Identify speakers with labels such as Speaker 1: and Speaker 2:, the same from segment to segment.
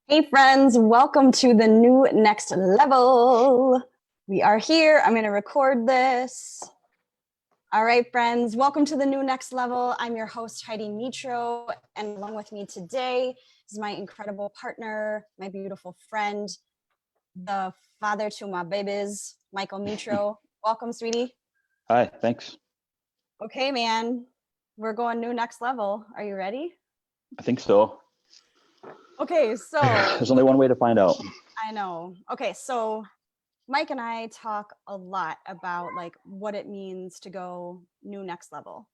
Speaker 1: Hey friends, welcome to the new next level. We are here. I'm going to record this. All right, friends, welcome to the new next level. I'm your host, Heidi Mitro, and along with me today is my incredible partner, my beautiful friend, the father to my babies, Michael Mitro. Welcome, sweetie.
Speaker 2: Hi, thanks.
Speaker 1: Okay, man, we're going new next level. Are you ready?
Speaker 2: I think so.
Speaker 1: Okay, so
Speaker 2: There's only one way to find out.
Speaker 1: I know. Okay, so Mike and I talk a lot about like what it means to go new next level.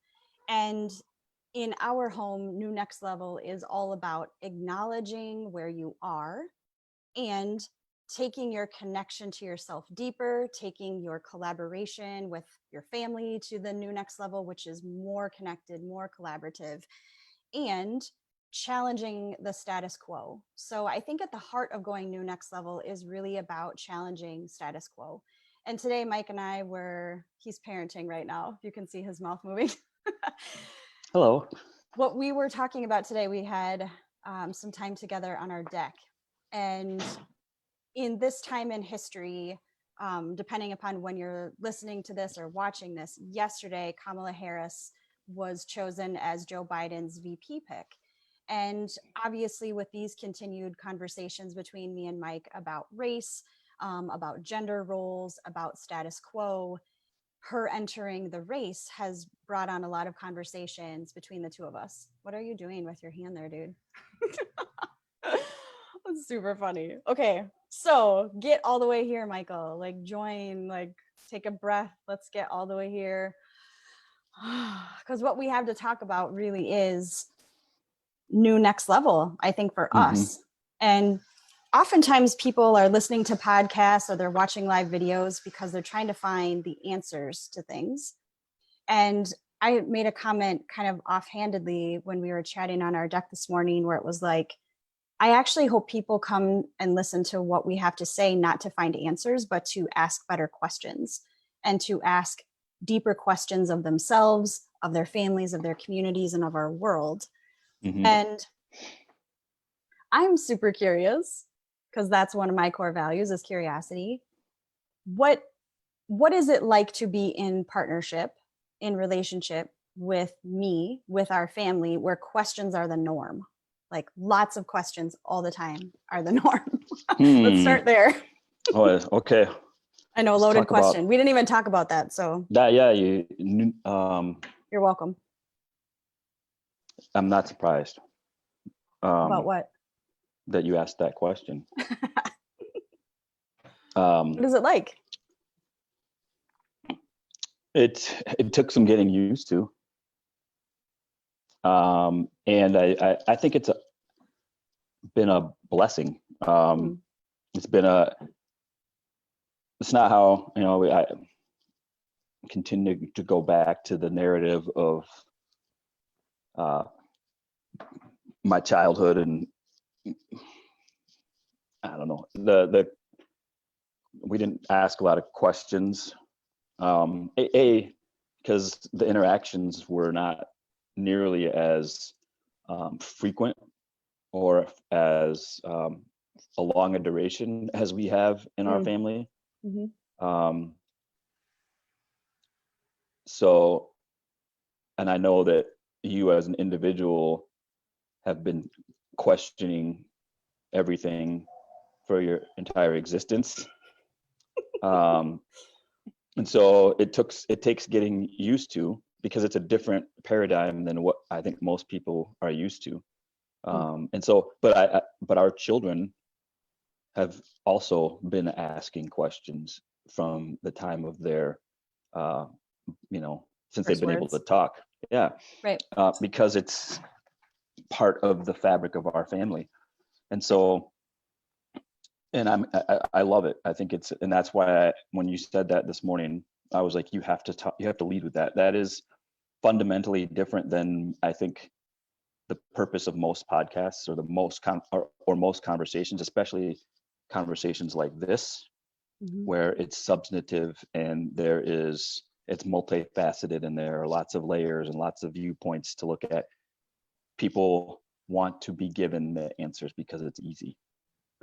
Speaker 1: And in our home, new next level is all about acknowledging where you are and taking your connection to yourself deeper, taking your collaboration with your family to the new next level, which is more connected, more collaborative, and challenging the status quo. So I think at the heart of going new next level is really about challenging status quo. And today, Mike and I he's parenting right now. You can see his mouth moving.
Speaker 2: Hello.
Speaker 1: What we were talking about today, we had some time together on our deck. And in this time in history, depending upon when you're listening to this or watching this, yesterday, Kamala Harris was chosen as Joe Biden's VP pick. And obviously, with these continued conversations between me and Mike about race, about gender roles, about status quo, her entering the race has brought on a lot of conversations between the two of us. What are you doing with your hand there, dude? That's super funny. Okay, so get all the way here, Michael. Like, join, like, take a breath. Let's get all the way here. Because what we have to talk about really is new next level, I think, for us. And oftentimes people are listening to podcasts or they're watching live videos because they're trying to find the answers to things. And I made a comment kind of offhandedly when we were chatting on our deck this morning where it was like, I actually hope people come and listen to what we have to say, not to find answers, but to ask better questions and to ask deeper questions of themselves, of their families, of their communities, and of our world. And I'm super curious because that's one of my core values is curiosity. What is it like to be in partnership, in relationship with me, with our family, where questions are the norm? Like lots of questions all the time are the norm. Let's start there.
Speaker 2: Oh, okay.
Speaker 1: I know, loaded question. We didn't even talk about that. So
Speaker 2: that, yeah,
Speaker 1: you're welcome.
Speaker 2: I'm not surprised.
Speaker 1: About what?
Speaker 2: That you asked that question.
Speaker 1: What is it like?
Speaker 2: It took some getting used to. And I think it's been a blessing. It's not how, I continue to go back to the narrative of my childhood, and I don't know, we didn't ask a lot of questions. Because the interactions were not nearly as frequent or as a long a duration as we have in our family. So, and I know that you as an individual have been questioning everything for your entire existence. And so it takes getting used to, because it's a different paradigm than what I think most people are used to. And so, but our children have also been asking questions from the time of their, since they've been able to talk. Yeah.
Speaker 1: Right.
Speaker 2: Because it's part of the fabric of our family. And so, and I love it. I think and that's why when you said that this morning, I was like, you have to lead with that. That is fundamentally different than I think the purpose of most podcasts or the most or most conversations, especially conversations like this, where it's substantive and it's multifaceted and there are lots of layers and lots of viewpoints to look at. People want to be given the answers because it's easy.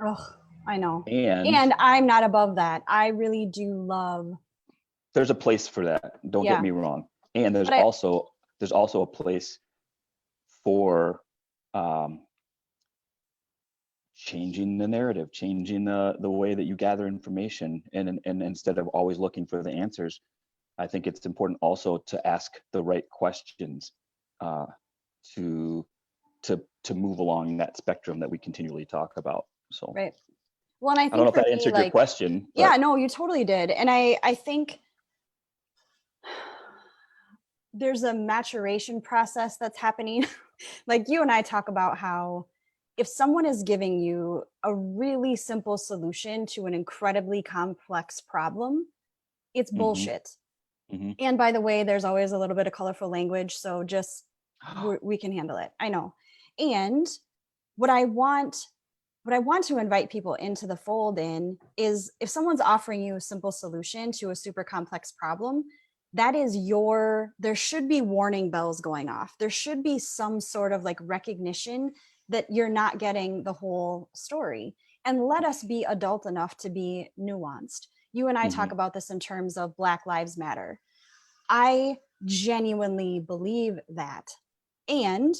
Speaker 1: Oh, I know.
Speaker 2: And
Speaker 1: And I'm not above that. I really do love,
Speaker 2: there's a place for that. Don't get
Speaker 1: yeah.
Speaker 2: me wrong. And there's
Speaker 1: But I,
Speaker 2: also a place for um, changing the narrative, changing the way that you gather information, and instead of always looking for the answers, I think it's important also to ask the right questions uh, to to move along that spectrum that we continually talk about. So
Speaker 1: right. Well, and I
Speaker 2: I don't
Speaker 1: think
Speaker 2: know if
Speaker 1: for
Speaker 2: that
Speaker 1: me,
Speaker 2: answered your
Speaker 1: like,
Speaker 2: question,
Speaker 1: yeah,
Speaker 2: but
Speaker 1: no, you totally did. And I think there's a maturation process that's happening. Like you and I talk about how if someone is giving you a really simple solution to an incredibly complex problem, it's
Speaker 2: mm-hmm,
Speaker 1: bullshit.
Speaker 2: mm-hmm.
Speaker 1: And by the way, there's always a little bit of colorful language, so just we can handle it. I know. And what I want what I want to invite people into the fold in is if someone's offering you a simple solution to a super complex problem, that is there should be warning bells going off. There should be some sort of like recognition that you're not getting the whole story. And let us be adult enough to be nuanced. You and I
Speaker 2: Mm-hmm.
Speaker 1: talk about this in terms of Black Lives Matter. I genuinely believe that. And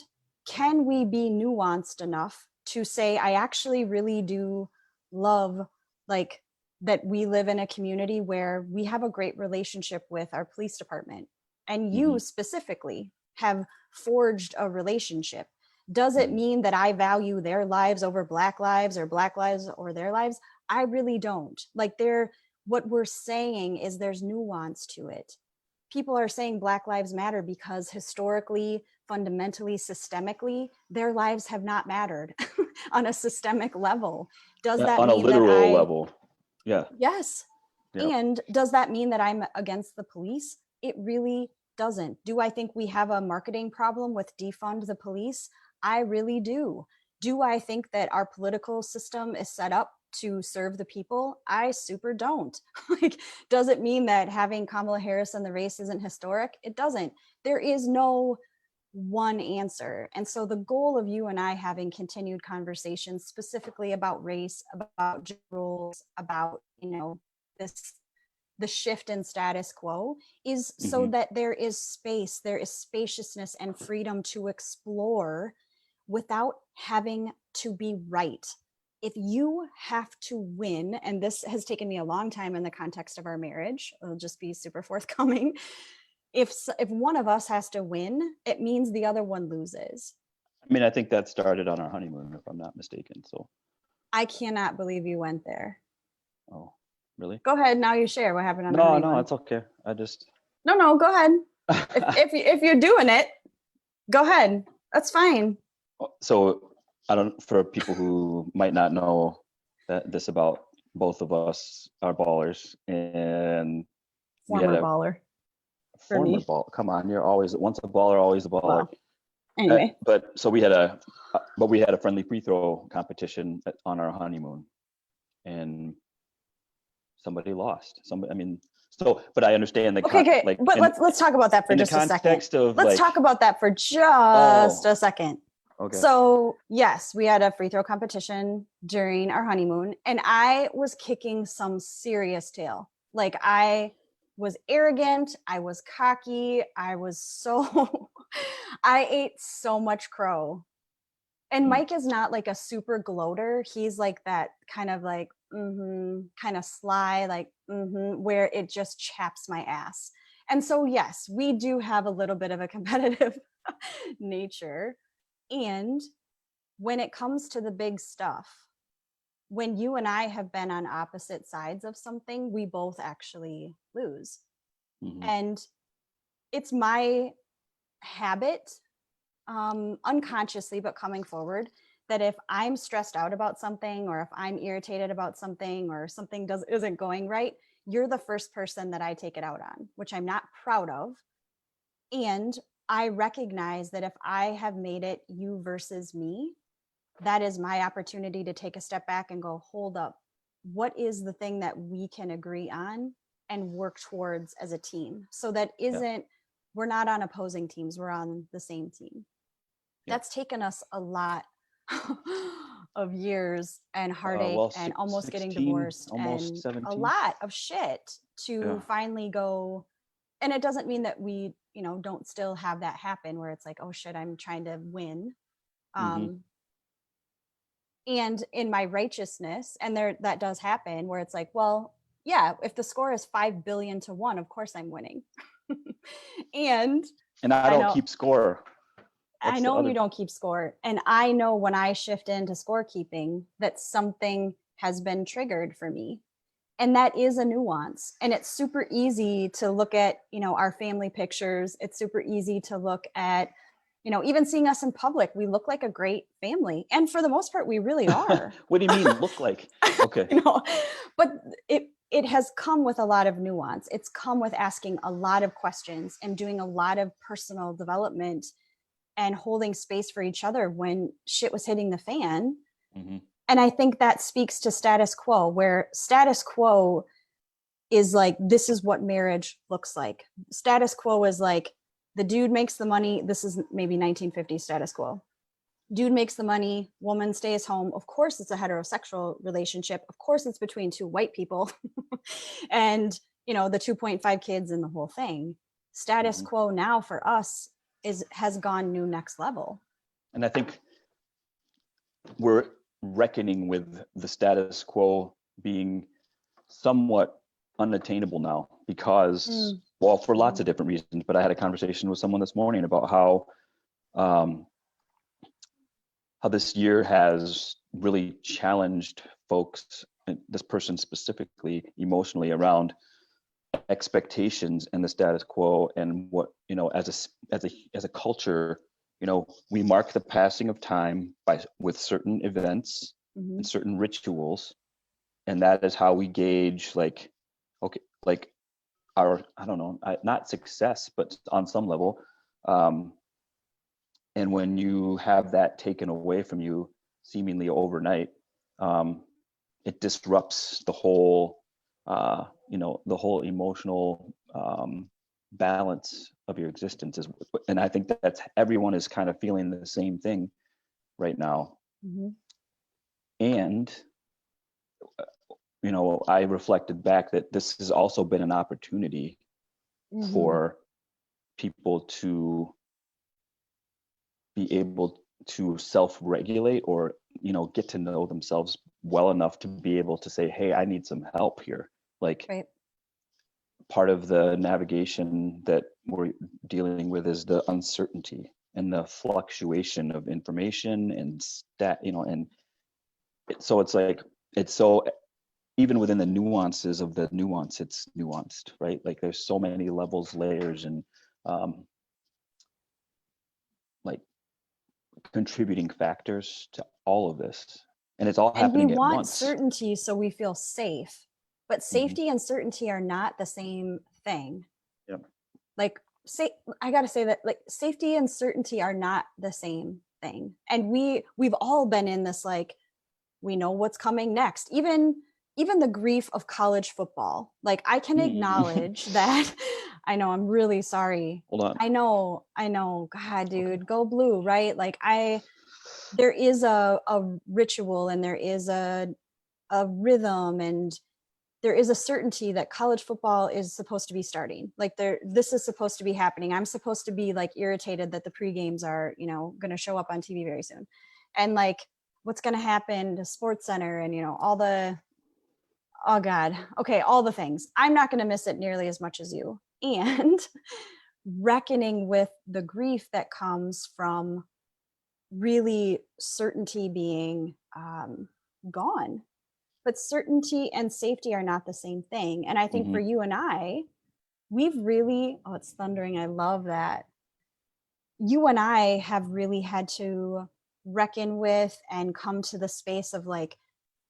Speaker 1: can we be nuanced enough to say, I actually really do love, like, that we live in a community where we have a great relationship with our police department, and
Speaker 2: Mm-hmm.
Speaker 1: you specifically have forged a relationship. Does it
Speaker 2: Mm-hmm.
Speaker 1: mean that I value their lives over Black lives or Black lives or their lives? I really don't. Like, what we're saying is there's nuance to it. People are saying Black Lives Matter because historically, fundamentally, systemically, their lives have not mattered on a systemic level. Does
Speaker 2: Yeah,
Speaker 1: that
Speaker 2: on a
Speaker 1: mean that
Speaker 2: literal level. Yeah.
Speaker 1: yes.
Speaker 2: Yeah.
Speaker 1: And does that mean that I'm against the police? It really doesn't. Do I think we have a marketing problem with defund the police? I really do. Do I think that our political system is set up to serve the people? I super don't. Like, does it mean that having Kamala Harris in the race isn't historic? It doesn't. There is no one answer. And so the goal of you and I having continued conversations specifically about race, about gender roles, about, this the shift in status quo is so
Speaker 2: Mm-hmm.
Speaker 1: that there is space, there is spaciousness and freedom to explore without having to be right. If you have to win, and this has taken me a long time in the context of our marriage, I'll just be super forthcoming. If one of us has to win, it means the other one loses.
Speaker 2: I mean, I think that started on our honeymoon, if I'm not mistaken. So,
Speaker 1: I cannot believe you went there.
Speaker 2: oh, really?
Speaker 1: Go ahead, now you share what happened on the
Speaker 2: No, no,
Speaker 1: honeymoon.
Speaker 2: it's okay. I just.
Speaker 1: No, go ahead. If you're doing it, go ahead. That's fine.
Speaker 2: So, I don't. For people who might not know this about both of us, are ballers, and we had
Speaker 1: Former
Speaker 2: a
Speaker 1: baller for
Speaker 2: former
Speaker 1: me.
Speaker 2: ball. Come on, you're always once a baller, always a baller.
Speaker 1: Well, anyway.
Speaker 2: But so we had a friendly free throw competition on our honeymoon, and somebody lost. I mean, so, but I understand
Speaker 1: Okay.
Speaker 2: like
Speaker 1: But let's talk about that for
Speaker 2: in the
Speaker 1: just a second.
Speaker 2: context of
Speaker 1: Let's talk
Speaker 2: like,
Speaker 1: about that for just
Speaker 2: oh,
Speaker 1: a second.
Speaker 2: okay,
Speaker 1: So, yes, we had a free throw competition during our honeymoon, and I was kicking some serious tail. Like, I was arrogant, I was cocky, I ate so much crow. And
Speaker 2: mm,
Speaker 1: Mike is not like a super gloater. He's like that kind of like, kind of sly, like, where it just chaps my ass. And so, yes, we do have a little bit of a competitive nature. And when it comes to the big stuff, when you and I have been on opposite sides of something, we both actually lose.
Speaker 2: mm-hmm,
Speaker 1: And it's my habit, unconsciously, but coming forward, that if I'm stressed out about something, or if I'm irritated about something, or something isn't going right, you're the first person that I take it out on, which I'm not proud of. And I recognize that if I have made it you versus me, that is my opportunity to take a step back and go, hold up, what is the thing that we can agree on and work towards as a team? So that
Speaker 2: yeah,
Speaker 1: isn't, we're not on opposing teams, we're on the same team.
Speaker 2: yeah,
Speaker 1: That's taken us a lot of years and heartache
Speaker 2: Well,
Speaker 1: and almost getting
Speaker 2: 16,
Speaker 1: divorced
Speaker 2: almost
Speaker 1: and a
Speaker 2: 17.
Speaker 1: lot of shit
Speaker 2: Yeah.
Speaker 1: to finally go. And it doesn't mean that we, don't still have that happen where it's like, oh shit, I'm trying to win.
Speaker 2: Mm-hmm.
Speaker 1: And in my righteousness, and there that does happen where it's like, well, yeah, if the score is 5 billion to 1, of course I'm winning. And
Speaker 2: And I
Speaker 1: I
Speaker 2: don't
Speaker 1: know
Speaker 2: keep score.
Speaker 1: I
Speaker 2: That's the
Speaker 1: know you
Speaker 2: other.
Speaker 1: don't keep score. And I know when I shift into scorekeeping that something has been triggered for me. And that is a nuance. And it's super easy to look at, our family pictures. It's super easy to look at, even seeing us in public. We look like a great family. And for the most part, we really are.
Speaker 2: What do you mean look like? Okay.
Speaker 1: But it has come with a lot of nuance. It's come with asking a lot of questions and doing a lot of personal development and holding space for each other when shit was hitting the fan.
Speaker 2: Mm-hmm.
Speaker 1: And I think that speaks to status quo, where status quo is like, this is what marriage looks like. Status quo is like, the dude makes the money. This is maybe 1950s status quo. Dude makes the money, woman stays home. Of course, it's a heterosexual relationship. Of course, it's between two white people and, the 2.5 kids and the whole thing. Status
Speaker 2: Mm-hmm.
Speaker 1: quo now for us has gone new next level.
Speaker 2: And I think we're reckoning with the status quo being somewhat unattainable now because, well, for lots of different reasons. But I had a conversation with someone this morning about how this year has really challenged folks, and this person specifically emotionally, around expectations and the status quo, and what, as a culture, we mark the passing of time with certain events and certain rituals, and that is how we gauge, like, okay, like our, I don't know, not success, but on some level. And when you have that taken away from you seemingly overnight, it disrupts the whole, the whole emotional balance of your existence. And I think that's, everyone is kind of feeling the same thing right now. And, I reflected back that this has also been an opportunity for people to be able to self-regulate, or get to know themselves well enough to be able to say, hey, I need some help here. Like,
Speaker 1: right.
Speaker 2: Part of the navigation that we're dealing with is the uncertainty and the fluctuation of information and so it's like, it's so, even within the nuances of the nuance, it's nuanced, right? Like, there's so many levels, layers, and like contributing factors to all of this, and it's all
Speaker 1: And we
Speaker 2: happening at
Speaker 1: want
Speaker 2: once.
Speaker 1: certainty so we feel safe, but safety and certainty are not the same thing.
Speaker 2: Yep.
Speaker 1: Like, I gotta say that, like, safety and certainty are not the same thing. And we've all been in this, like, we know what's coming next. Even the grief of college football. Like, I can acknowledge that. I know, I'm really sorry.
Speaker 2: Hold on.
Speaker 1: I know. God, dude, okay. Go blue, right? Like, there is a ritual, and there is a rhythm, and there is a certainty that college football is supposed to be starting. Like, this is supposed to be happening. I'm supposed to be, like, irritated that the pre-games are, going to show up on TV very soon. And, like, what's going to happen to Sports Center, and, all the, oh God, okay, all the things. I'm not going to miss it nearly as much as you. And reckoning with the grief that comes from really certainty being gone. But certainty and safety are not the same thing. And I think for you and I, we've really, oh, it's thundering. I love that. You and I have really had to reckon with and come to the space of, like,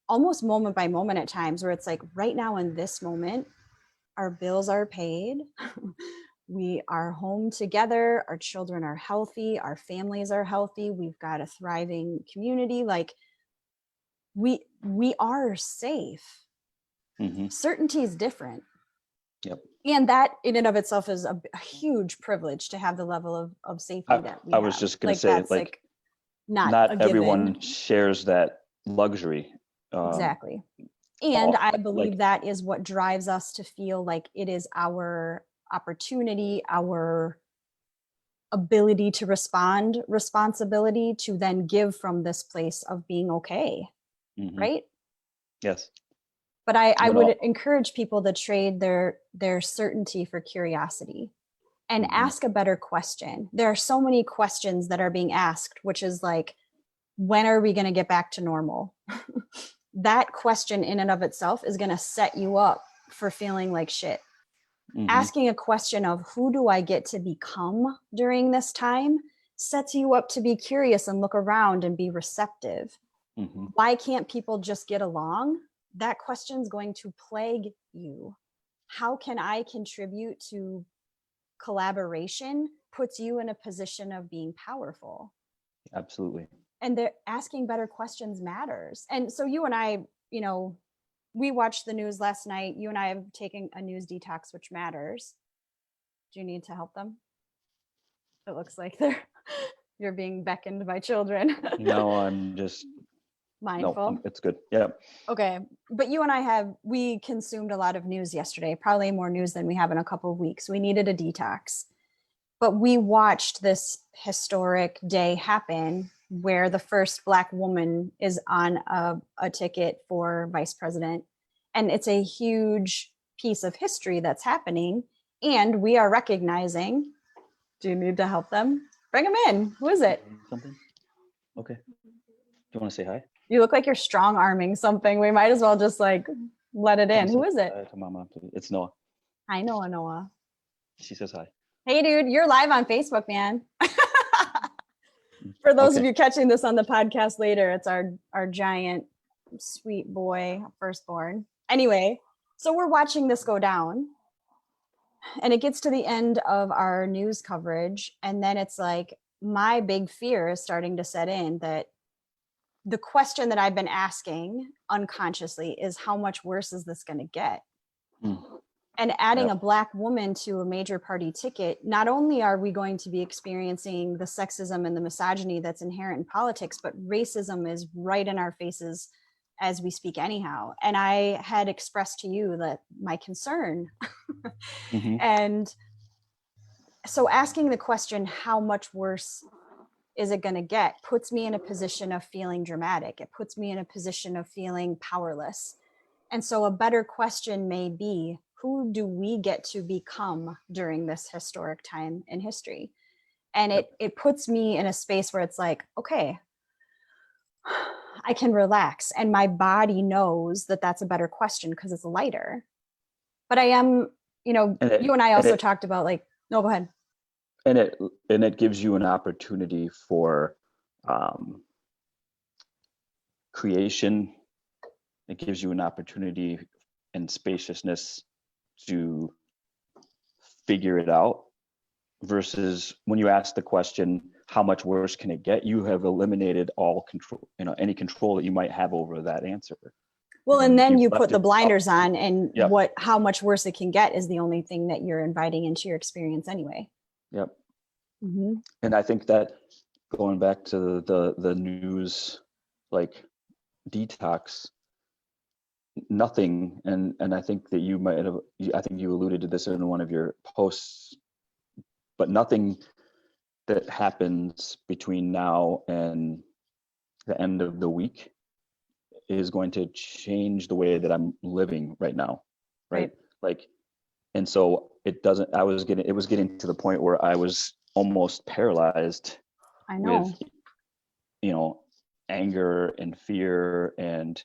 Speaker 1: almost moment by moment at times, where it's like, right now in this moment, our bills are paid. We are home together. Our children are healthy. Our families are healthy. We've got a thriving community. Like, we are safe. Certainty is different.
Speaker 2: Yep.
Speaker 1: And that in and of itself is a huge privilege, to have the level of safety that we have.
Speaker 2: I was just going to say, like,
Speaker 1: not
Speaker 2: everyone shares that luxury.
Speaker 1: Exactly. And I believe
Speaker 2: Like,
Speaker 1: that is what drives us to feel like it is our opportunity, our ability to respond, responsibility to then give from this place of being okay.
Speaker 2: mhm,
Speaker 1: Right.
Speaker 2: yes,
Speaker 1: But I
Speaker 2: you
Speaker 1: would
Speaker 2: know,
Speaker 1: encourage people to trade their certainty for curiosity and
Speaker 2: mhm,
Speaker 1: ask a better question. There are so many questions that are being asked, which is like, when are we going to get back to normal? That question in and of itself is going to set you up for feeling like shit.
Speaker 2: mhm,
Speaker 1: Asking a question of who do I get to become during this time sets you up to be curious and look around and be receptive.
Speaker 2: mhm,
Speaker 1: Why can't people just get along? That question's going to plague you. How can I contribute to collaboration? Puts you in a position of being powerful.
Speaker 2: absolutely.
Speaker 1: And they're asking better questions matters. And so you and I, you know, we watched the news last night. You and I have taken a news detox, which matters. Do you need to help them? It looks like they're you're being beckoned by children.
Speaker 2: No, I'm just no,
Speaker 1: Mindful.
Speaker 2: it's good. Yeah.
Speaker 1: Okay. But you and I we consumed a lot of news yesterday, probably more news than we have in a couple of weeks. We needed a detox. But we watched this historic day happen where the first Black woman is on a ticket for vice president. And it's a huge piece of history that's happening. And we are recognizing, do you need to help them? Bring them in. Who is it?
Speaker 2: Something. Okay. Do you want to say hi?
Speaker 1: You look like you're strong arming something. We might as well just like let it in. Who is it?
Speaker 2: Hi to Mama, please. It's Noah.
Speaker 1: I know, Noah.
Speaker 2: She says hi.
Speaker 1: Hey, dude, you're live on Facebook, man. For those of
Speaker 2: Okay.
Speaker 1: you catching this on the podcast later, it's our giant sweet boy firstborn. Anyway, so we're watching this go down, and it gets to the end of our news coverage, and then it's like my big fear is starting to set in that the question that I've been asking unconsciously is how much worse is this going to get?
Speaker 2: Mm.
Speaker 1: And adding
Speaker 2: Yep.
Speaker 1: a Black woman to a major party ticket, not only are we going to be experiencing the sexism and the misogyny that's inherent in politics, but racism is right in our faces as we speak anyhow. And I had expressed to you that my concern.
Speaker 2: Mm-hmm.
Speaker 1: And so asking the question, how much worse is it going to get, puts me in a position of feeling dramatic. It puts me in a position of feeling powerless. And so a better question may be, who do we get to become during this historic time in history? And
Speaker 2: Yep.
Speaker 1: it puts me in a space where it's like, okay, I can relax. And my body knows that that's a better question because it's lighter. But I am, you and I
Speaker 2: and
Speaker 1: also
Speaker 2: it
Speaker 1: talked about like, no, go ahead.
Speaker 2: and it and it gives you an opportunity for um, creation. It gives you an opportunity and spaciousness to figure it out, versus when you ask the question, how much worse can it get, you have eliminated all control, any control that you might have over that answer,
Speaker 1: Well, and
Speaker 2: and
Speaker 1: then
Speaker 2: you've
Speaker 1: you put
Speaker 2: left
Speaker 1: the
Speaker 2: it up
Speaker 1: blinders
Speaker 2: to,
Speaker 1: on, and
Speaker 2: yep,
Speaker 1: how much worse it can get is the only thing that you're inviting into your experience anyway.
Speaker 2: yep.
Speaker 1: Mm-hmm.
Speaker 2: And I think that, going back to the news, like, detox, nothing, and I think that you might have, I think you alluded to this in one of your posts, but nothing that happens between now and the end of the week is going to change the way that I'm living right now, right?
Speaker 1: Right.
Speaker 2: Like, and so it was getting to the point where I was almost paralyzed
Speaker 1: I
Speaker 2: with,
Speaker 1: know.
Speaker 2: anger and fear and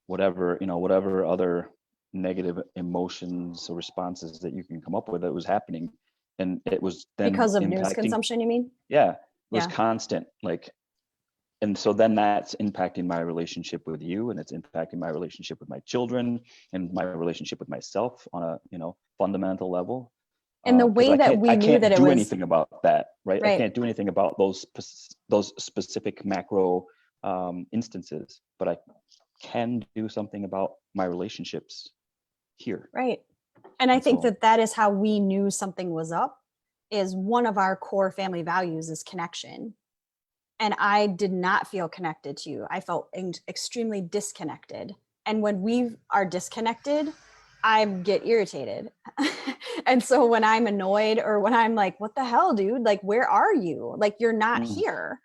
Speaker 2: whatever other negative emotions or responses that you can come up with that was happening. And it was then
Speaker 1: Because of news
Speaker 2: impacting,
Speaker 1: consumption, you mean?
Speaker 2: yeah, it was
Speaker 1: Yeah.
Speaker 2: constant, like, and so then that's impacting my relationship with you, and it's impacting my relationship with my children and my relationship with myself on a fundamental level,
Speaker 1: And the
Speaker 2: because
Speaker 1: way that we
Speaker 2: I
Speaker 1: knew that
Speaker 2: can't
Speaker 1: it
Speaker 2: do
Speaker 1: was
Speaker 2: anything about that, right? I
Speaker 1: right.
Speaker 2: can't do anything about those specific macro instances, but I can do something about my relationships here.
Speaker 1: Right. And I
Speaker 2: And
Speaker 1: think
Speaker 2: so,
Speaker 1: that is how we knew something was up, is one of our core family values is connection. and I did not feel connected to you. I felt extremely disconnected. And when we are disconnected, I get irritated. And so when I'm annoyed, or when I'm like, what the hell, dude? Like, where are you? Like, you're not here.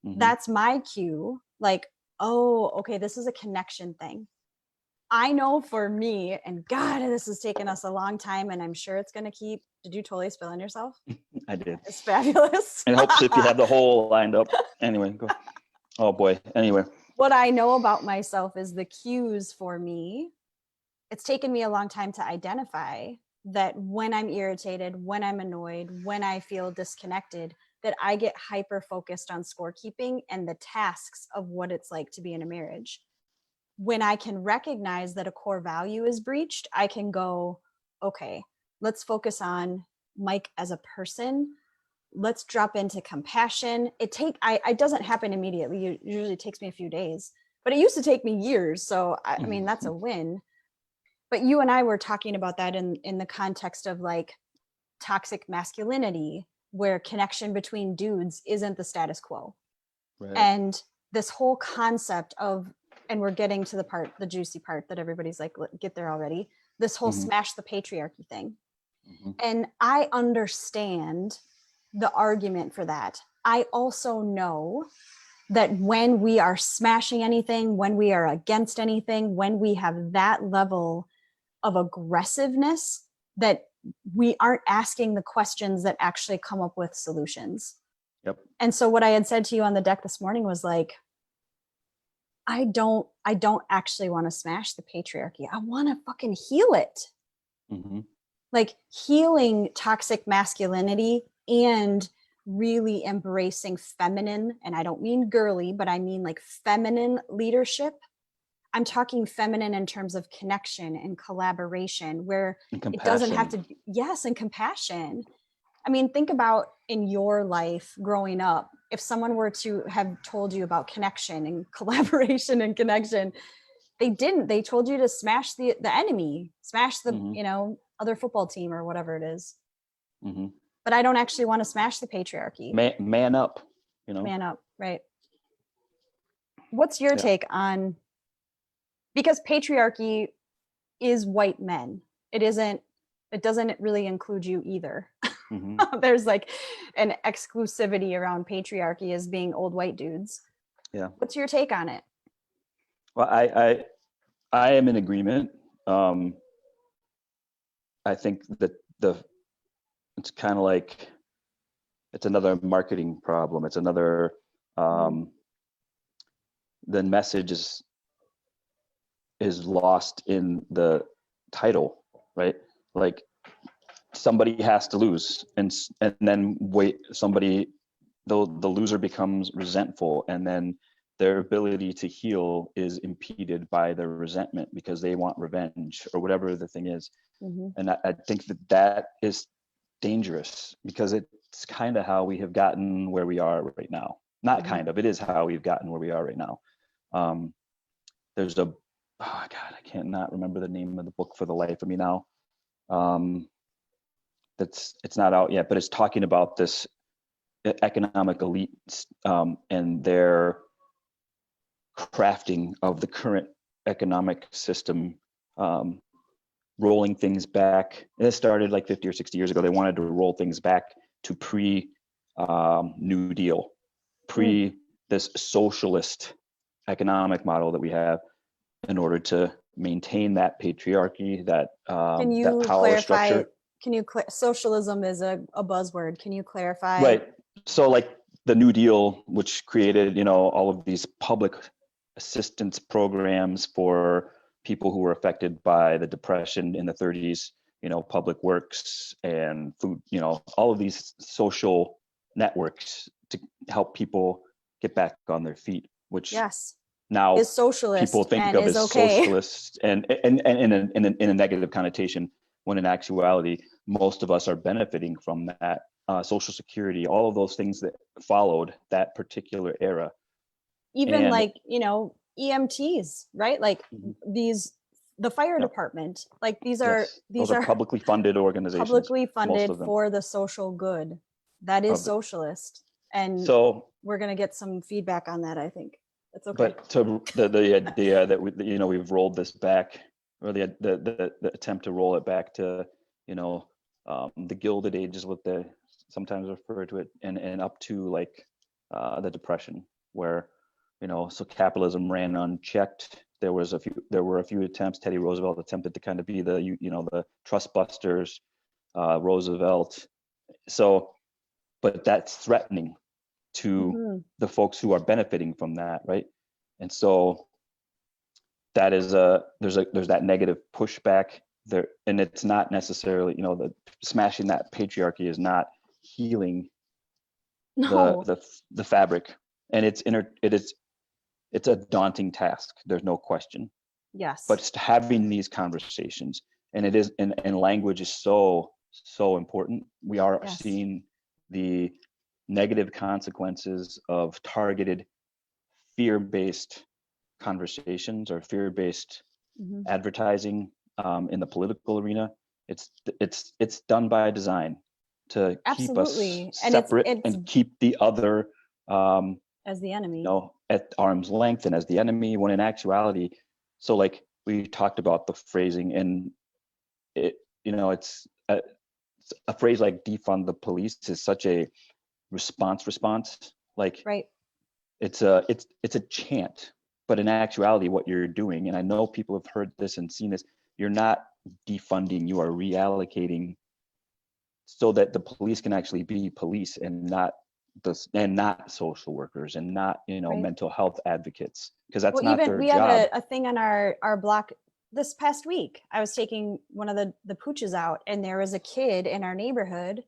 Speaker 1: That's my cue. Like, oh, okay, this is a connection thing. I know for me, and God, this has taken us a long time, and I'm sure it's going to keep. Did you totally spill on yourself?
Speaker 2: I did.
Speaker 1: It's fabulous.
Speaker 2: It helps if you have the whole lined up. Anyway, go. Oh boy. Anyway.
Speaker 1: What I know about myself is the cues for me. It's taken me a long time to identify that when I'm irritated, when I'm annoyed, when I feel disconnected, that I get hyper focused on scorekeeping and the tasks of what it's like to be in a marriage. When I can recognize that a core value is breached, I can go, okay, let's focus on Mike as a person. Let's drop into compassion. It doesn't happen immediately. It usually takes me a few days, but it used to take me years. So I mean, that's a win. But you and I were talking about that in the context of like toxic masculinity, where connection between dudes isn't the status quo. Right. And this whole concept of, and we're getting to the juicy part that everybody's like, get there already. This whole smash the patriarchy thing. And I understand the argument for that. I also know that when we are smashing anything, when we are against anything, when we have that level of aggressiveness, that we aren't asking the questions that actually come up with solutions.
Speaker 2: Yep.
Speaker 1: And so what I had said to you on the deck this morning was like, I don't actually want to smash the patriarchy. I want to fucking heal it. Like healing toxic masculinity and really embracing feminine, and I don't mean girly, but I mean like feminine leadership. I'm talking feminine in terms of connection and collaboration, where it doesn't have to, yes, and compassion. I mean, think about in your life growing up, if someone were to have told you about connection and collaboration and connection, they told you to smash the enemy, smash the, other football team or whatever it is. But I don't actually want to smash the patriarchy.
Speaker 2: Man up,
Speaker 1: Man up, right? What's your take on, because patriarchy is white men. It doesn't really include you either. There's like an exclusivity around patriarchy as being old white dudes.
Speaker 2: Yeah.
Speaker 1: What's your take on it?
Speaker 2: Well, I am in agreement. I think that it's kind of like, it's another marketing problem. It's another, the message is lost in the title, right? Like somebody has to lose, and then the loser becomes resentful, and then their ability to heal is impeded by their resentment because they want revenge or whatever the thing is. And I think that is dangerous, because it's kind of how we have gotten where we are right now. Not kind of, it is how we've gotten where we are right now. There's a, oh God, I can't not remember the name of the book for the life of me now. It's not out yet, but it's talking about this economic elite and their crafting of the current economic system, rolling things back. And it started like 50 or 60 years ago. They wanted to roll things back to pre-New Deal, this socialist economic model that we have, in order to maintain that patriarchy, that that power structure.
Speaker 1: Can you socialism is a buzzword. Can you clarify?
Speaker 2: Right. So like the New Deal, which created, all of these public assistance programs for people who were affected by the Depression in the 30s, public works and food, all of these social networks to help people get back on their feet, which now
Speaker 1: is socialist,
Speaker 2: people think of as socialist and in a negative connotation, when in actuality, most of us are benefiting from that. Social Security, all of those things that followed that particular era.
Speaker 1: Even EMTs, right? Like the fire department, like these are
Speaker 2: publicly funded organizations.
Speaker 1: Publicly funded for the social good. That is socialist. And
Speaker 2: So,
Speaker 1: we're going to get some feedback on that, I think. That's okay.
Speaker 2: but to the idea that we've rolled this back, or the attempt to roll it back to, the Gilded Ages, what they sometimes refer to it, and up to like the Depression, where, so capitalism ran unchecked. There were a few attempts. Teddy Roosevelt attempted to kind of be the trust busters, Roosevelt. So, but that's threatening to the folks who are benefiting from that, right? And so that is there's that negative pushback there, and it's not necessarily, the smashing that patriarchy is not healing
Speaker 1: No.
Speaker 2: the fabric, and it's a daunting task. There's no question.
Speaker 1: Yes.
Speaker 2: But just having these conversations, and it is, and language is so important. We are seeing the negative consequences of targeted fear-based conversations or fear-based advertising in the political arena. It's done by design to keep us separate and keep the other
Speaker 1: as the enemy,
Speaker 2: at arm's length and as the enemy, when in actuality, so like we talked about the phrasing, and it's a phrase like defund the police is such a response, like
Speaker 1: right.
Speaker 2: It's a chant, but in actuality, what you're doing, and I know people have heard this and seen this, you're not defunding, you are reallocating so that the police can actually be police, and not social workers, and not mental health advocates, because that's not their job.
Speaker 1: We had a thing on our block this past week. I was taking one of the pooches out, and there was a kid in our neighborhood,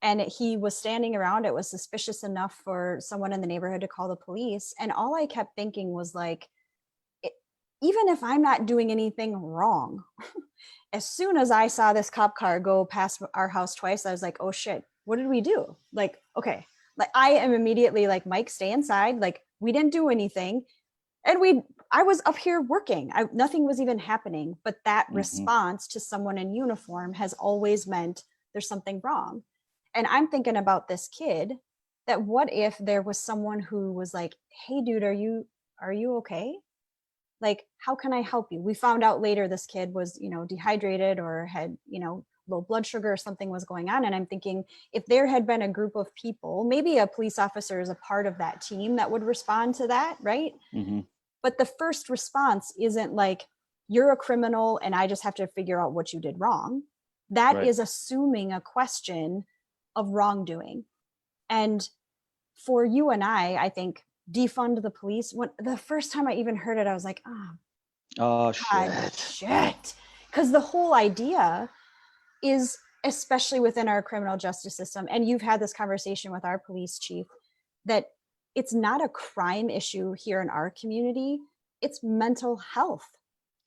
Speaker 1: and he was standing around. It was suspicious enough for someone in the neighborhood to call the police. And all I kept thinking was like, even if I'm not doing anything wrong, as soon as I saw this cop car go past our house twice, I was like, oh shit, what did we do? Like, okay, like I am immediately like, Mike, stay inside. Like, we didn't do anything. And I was up here working. Nothing was even happening. But that response to someone in uniform has always meant there's something wrong. And I'm thinking about this kid, that what if there was someone who was like, hey dude, are you okay? Like, how can I help you? We found out later this kid was, dehydrated, or had, low blood sugar, or something was going on. And I'm thinking, if there had been a group of people, maybe a police officer is a part of that team that would respond to that, right? But the first response isn't like, you're a criminal and I just have to figure out what you did wrong. That is assuming a question of wrongdoing. And for you and I think defund the police, when the first time I even heard it, I was like, oh shit. Because the whole idea is, especially within our criminal justice system, and you've had this conversation with our police chief, that it's not a crime issue here in our community, it's mental health.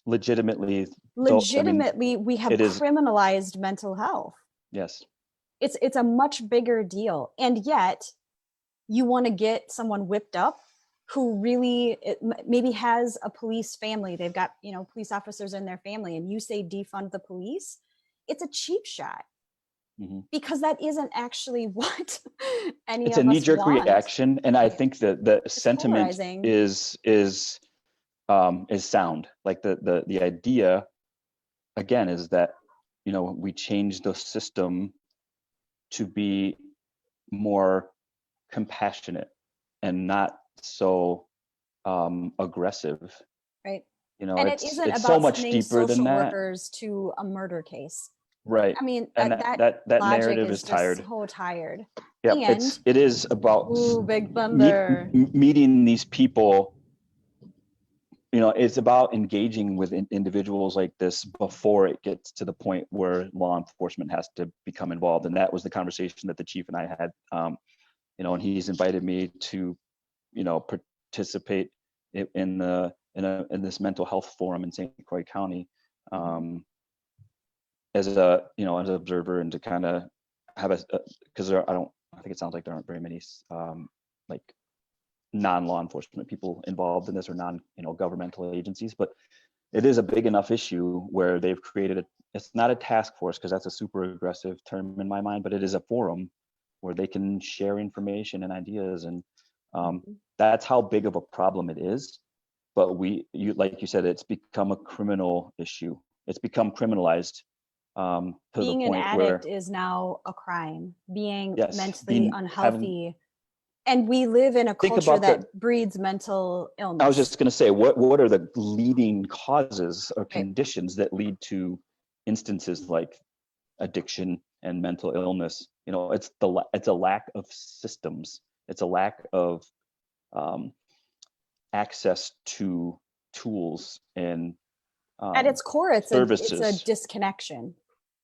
Speaker 1: Legitimately, we have criminalized mental health.
Speaker 2: Yes.
Speaker 1: It's a much bigger deal. And yet you want to get someone whipped up who really maybe has a police family. They've got, police officers in their family, and you say defund the police. It's a cheap shot, because that isn't actually what it's a knee-jerk
Speaker 2: reaction. And I think that the sentiment is sound. Like the idea, again, is that, we change the system to be more compassionate and not so aggressive,
Speaker 1: right?
Speaker 2: And
Speaker 1: it's about
Speaker 2: so much deeper than that.
Speaker 1: Workers to a murder case,
Speaker 2: right?
Speaker 1: I mean,
Speaker 2: and that narrative is tired.
Speaker 1: So tired.
Speaker 2: Yeah, it is about
Speaker 1: Big Thunder
Speaker 2: meeting these people. It's about engaging with individuals like this before it gets to the point where law enforcement has to become involved. And that was the conversation that the chief and I had, and he's invited me to, participate in this mental health forum in St. Croix County, as an observer, and to kind of have because I think it sounds like there aren't very many like non-law enforcement people involved in this, or non-governmental agencies, but it is a big enough issue where they've created it's not a task force, because that's a super aggressive term in my mind, but it is a forum where they can share information and ideas, and
Speaker 1: Mhm.
Speaker 2: that's how big of a problem it is. But like you said, it's become a criminal issue. It's become criminalized, to the
Speaker 1: Being an
Speaker 2: point
Speaker 1: addict
Speaker 2: where,
Speaker 1: is now a crime. Being
Speaker 2: yes,
Speaker 1: mentally
Speaker 2: being having
Speaker 1: unhealthy, and we live in a
Speaker 2: think
Speaker 1: culture
Speaker 2: about the
Speaker 1: that breeds mental
Speaker 2: I was
Speaker 1: illness.
Speaker 2: just going to say, what are the leading causes or
Speaker 1: Right.
Speaker 2: conditions that lead to instances like addiction and mental illness? It's a lack of systems. It's a lack of um, access to tools and
Speaker 1: At its core, it's a
Speaker 2: services.
Speaker 1: disconnection.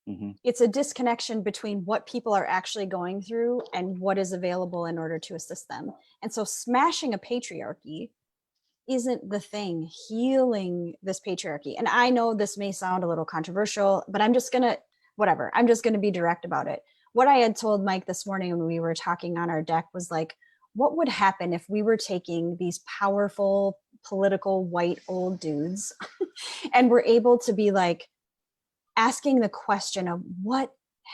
Speaker 2: Hmm.
Speaker 1: It's a disconnection between what people are actually going through and what is available in order to assist them. And so smashing a patriarchy isn't the thing. Healing this patriarchy. And I know this may sound a little controversial, but I'm just going to be direct about it. What I had told Mike this morning when we were talking on our deck was like, what would happen if we were taking these powerful political white old dudes and we're able to be like asking the question of what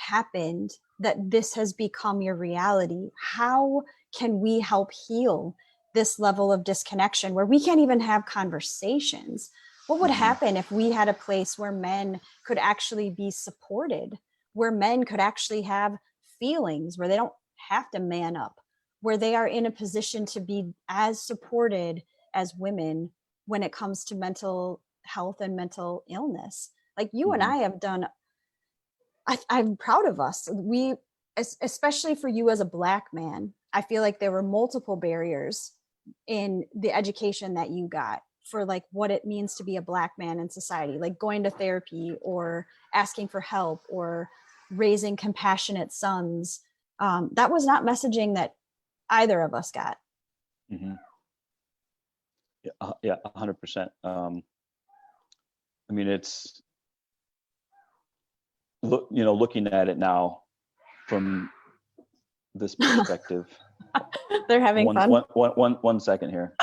Speaker 1: happened that this has become your reality? How can we help heal this level of disconnection where we can't even have conversations? What would
Speaker 2: Hmm.
Speaker 1: happen if we had a place where men could actually be supported, where men could actually have feelings, where they don't have to man up, where they are in a position to be as supported as women when it comes to mental health and mental illness? Like you and
Speaker 2: Hmm.
Speaker 1: I have done. I'm proud of us. Especially for you as a Black man, I feel like there were multiple barriers in the education that you got for like what it means to be a Black man in society, like going to therapy or asking for help or raising compassionate sons. That was not messaging that either of us got.
Speaker 2: Hmm. Yeah, 100%. I mean, it's looking at it now from this perspective.
Speaker 1: They're having fun.
Speaker 2: 1 second here.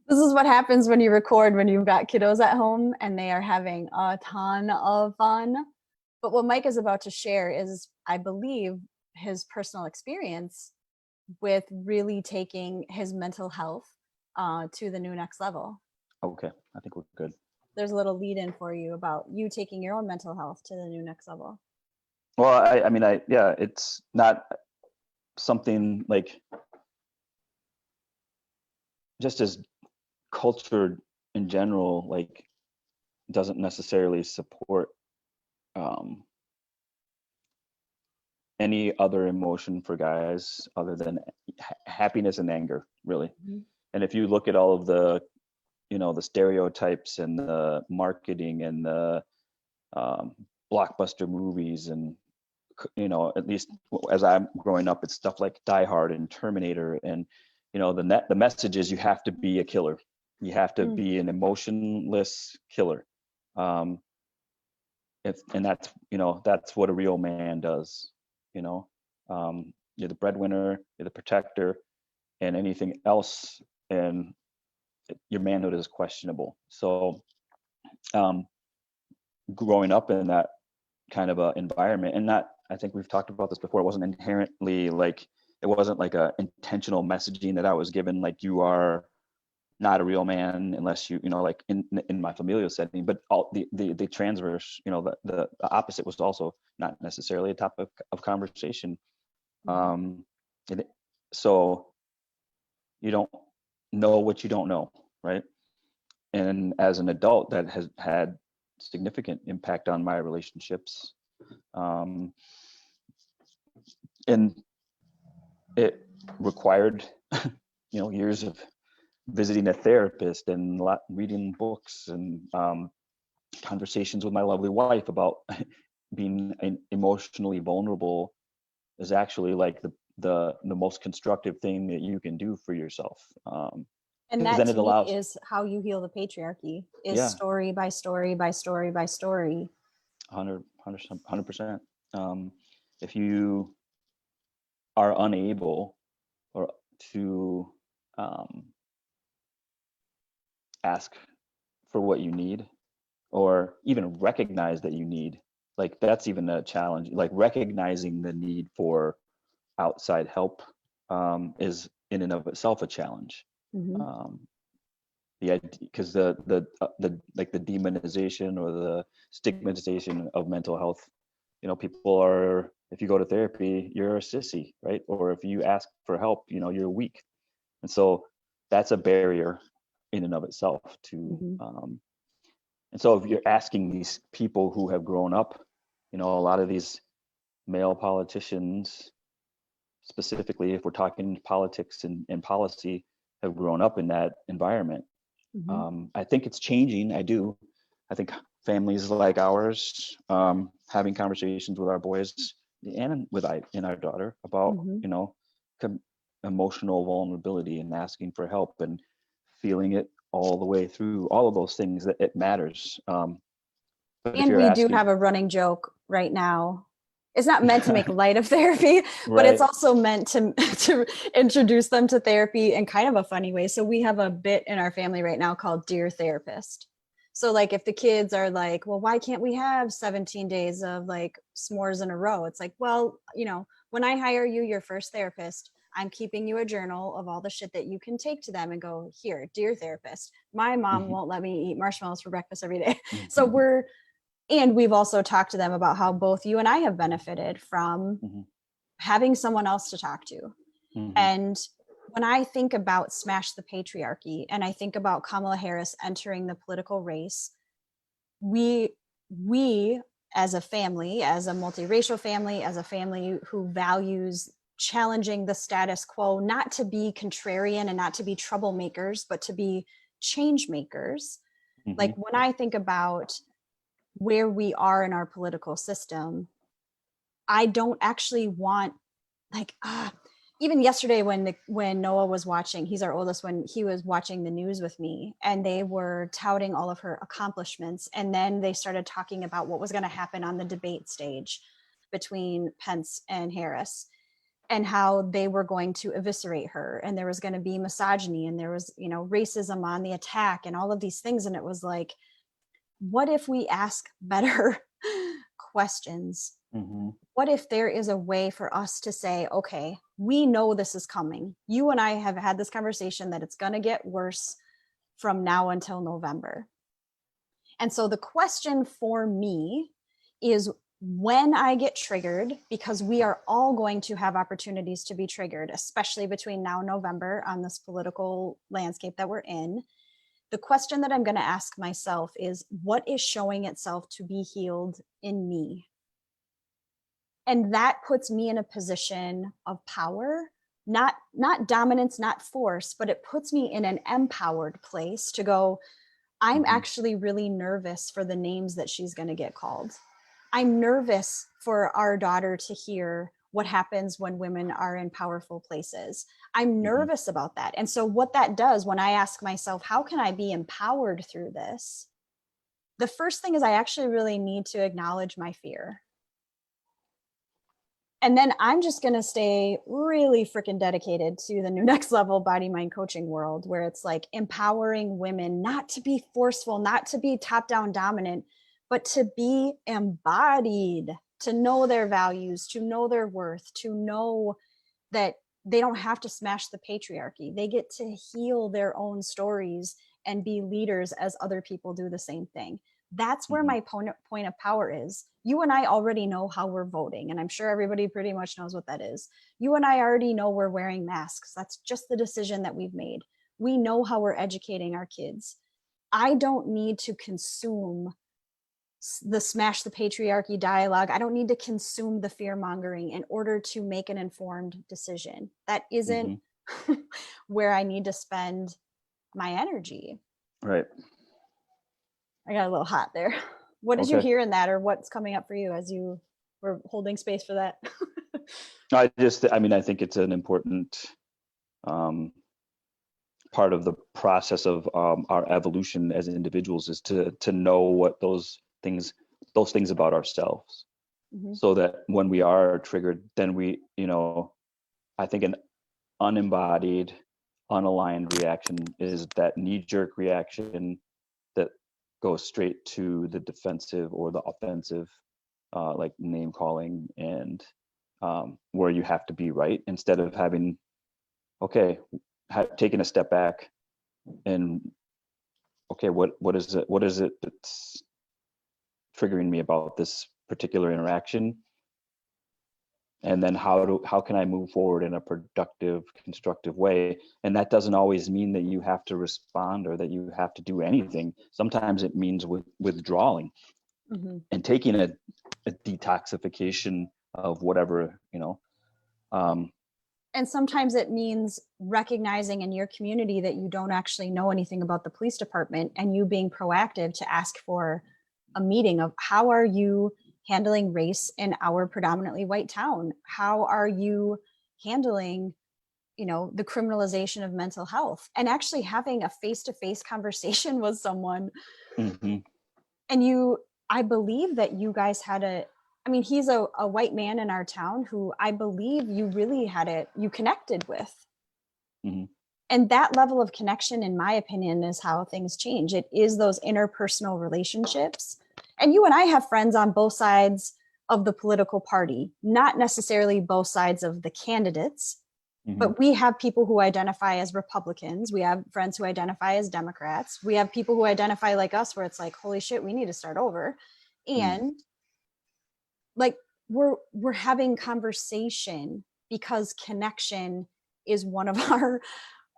Speaker 1: This is what happens when you record when you've got kiddos at home and they are having a ton of fun. But what Mike is about to share is, I believe, his personal experience with really taking his mental health to the new next level.
Speaker 2: Okay, I think we're good.
Speaker 1: There's a little lead in for you about you taking your own mental health to the new next level.
Speaker 2: Well, I mean, yeah, it's not something like, just as culture in general, like, doesn't necessarily support um, any other emotion for guys other than happiness and anger, really.
Speaker 1: Mhm.
Speaker 2: And if you look at all of the stereotypes and the marketing and the um, blockbuster movies, and at least as I'm growing up, it's stuff like Die Hard and Terminator, and the message is you have to be a killer, you have to
Speaker 1: Mm.
Speaker 2: be an emotionless killer. um and that's what a real man does. you know you're the breadwinner, you're the protector, and anything else, and your manhood is questionable. So um growing up in that kind of a environment, and not I think we've talked about this before, it wasn't inherently like, it wasn't like a intentional messaging that I was given, like, you are not a real man unless like in my familial setting. But all the transverse, the opposite was also not necessarily a topic of conversation.
Speaker 1: Mhm.
Speaker 2: um and so you don't know what you don't know, right? And as an adult, that has had significant impact on my relationships. um and it required years of visiting a therapist and reading books and conversations with my lovely wife about being emotionally vulnerable is actually like the most constructive thing that you can do for yourself.
Speaker 1: And
Speaker 2: Because
Speaker 1: that
Speaker 2: then
Speaker 1: to
Speaker 2: it
Speaker 1: me
Speaker 2: allows,
Speaker 1: is how you heal the patriarchy, is
Speaker 2: yeah,
Speaker 1: story by story by story by story.
Speaker 2: 100%. um, if you are unable or to um, ask for what you need, or even recognize that you need, like that's even a challenge. Like recognizing the need for outside help is in and of itself a challenge.
Speaker 1: Mhm.
Speaker 2: Um, the idea, because the like the demonization or the stigmatization of mental health, you know, people are, if you go to therapy, you're a sissy, right? Or if you ask for help, you know, you're weak. And so that's a barrier in and of itself to
Speaker 1: Mhm.
Speaker 2: and so if you're asking these people who have grown up, you know, a lot of these male politicians, specifically if we're talking politics and policy, have grown up in that environment.
Speaker 1: Mhm.
Speaker 2: I think it's changing. I do. I think families like ours, having conversations with our boys and with and our daughter about,
Speaker 1: Mhm.
Speaker 2: you know, emotional vulnerability and asking for help and feeling it all the way through, all of those things, that it matters. But if
Speaker 1: And
Speaker 2: you're
Speaker 1: we do
Speaker 2: asking,
Speaker 1: have a running joke right now. It's not meant to make light of therapy, but it's
Speaker 2: right?
Speaker 1: also meant to to introduce them to therapy in kind of a funny way. So we have a bit in our family right now called Dear Therapist. So like if the kids are like, well, why can't we have 17 days of like s'mores in a row? It's like, well, you know, when I hire you your first therapist, I'm keeping you a journal of all the shit that you can take to them and go, here, dear therapist, my mom
Speaker 2: Mhm,
Speaker 1: won't let me eat marshmallows for breakfast every day. So
Speaker 2: mhm,
Speaker 1: we're and we've also talked to them about how both you and I have benefited from
Speaker 2: mhm,
Speaker 1: having someone else to talk to.
Speaker 2: mhm,
Speaker 1: And when I think about Smash the Patriarchy and I think about Kamala Harris entering the political race, we we as a family, as a multiracial family, as a family who values challenging the status quo, not to be contrarian and not to be troublemakers, but to be change makers. Like
Speaker 2: mhm,
Speaker 1: when I think about where we are in our political system, I don't actually want like even yesterday when Noah was watching, he's our oldest, when he was watching the news with me and they were touting all of her accomplishments, and then they started talking about what was going to happen on the debate stage between Pence and Harris and how they were going to eviscerate her and there was going to be misogyny and there was, you know, racism on the attack and all of these things. And it was like, what if we ask better questions?
Speaker 2: mhm,
Speaker 1: What if there is a way for us to say, okay, we know this is coming. You and I have had this conversation that it's going to get worse from now until November. And so the question for me is when I get triggered, because we are all going to have opportunities to be triggered, especially between now and November on this political landscape that we're in. The question that I'm going to ask myself is what is showing itself to be healed in me? And that puts me in a position of power, not dominance, not force, but it puts me in an empowered place to go, I'm
Speaker 2: mhm,
Speaker 1: actually really nervous for the names that she's going to get called. I'm nervous for our daughter to hear what happens when women are in powerful places. I'm
Speaker 2: mhm,
Speaker 1: nervous about that. And so, what that does when I ask myself, how can I be empowered through this? The first thing is, I actually really need to acknowledge my fear. And then I'm just going to stay really freaking dedicated to the new next level body mind coaching world, where it's like empowering women not to be forceful, not to be top down dominant, but to be embodied, to know their values, to know their worth, to know that they don't have to smash the patriarchy. They get to heal their own stories and be leaders as other people do the same thing. That's where
Speaker 2: mhm,
Speaker 1: my point of power is. You and I already know how we're voting, and I'm sure everybody pretty much knows what that is. You and I already know we're wearing masks. That's just the decision that we've made. We know how we're educating our kids. I don't need to consume the smash the patriarchy dialogue. I don't need to consume the fear mongering in order to make an informed decision. That isn't
Speaker 2: mhm.
Speaker 1: where I need to spend my energy.
Speaker 2: Right.
Speaker 1: I got a little hot there. What did you
Speaker 2: Okay.
Speaker 1: hear in that, or what's coming up for you as you were holding space for that?
Speaker 2: I mean, I think it's an important um, part of the process of our evolution as individuals is to know what those things about ourselves,
Speaker 1: Mm-hmm.
Speaker 2: so that when we are triggered, then we, you know, I think an unembodied, unaligned reaction is that knee-jerk reaction that goes straight to the defensive or the offensive. like name calling and where you have to be right, instead of having, okay, taking a step back and, okay, what is it that's triggering me about this particular interaction, and then how can I move forward in a productive, constructive way. And that doesn't always mean that you have to respond or that you have to do anything. Sometimes it means withdrawing
Speaker 1: Mm-hmm.
Speaker 2: and taking a detoxification of whatever,
Speaker 1: And sometimes it means recognizing in your community that you don't actually know anything about the police department, and you being proactive to ask for a meeting of how are you handling race in our predominantly white town? How are you handling, the criminalization of mental health, and actually having a face-to-face conversation with someone.
Speaker 2: mm-hmm.
Speaker 1: And I believe that you guys had he's a white man in our town who I believe you really you connected with.
Speaker 2: Mm-hmm.
Speaker 1: And that level of connection, in my opinion, is how things change. It is those interpersonal relationships. And you and I have friends on both sides of the political party, not necessarily both sides of the candidates,
Speaker 2: Mm-hmm.
Speaker 1: but we have people who identify as Republicans. We have friends who identify as Democrats. We have people who identify like us, where it's like, holy shit, we need to start over. And like, we're having conversation because connection is one of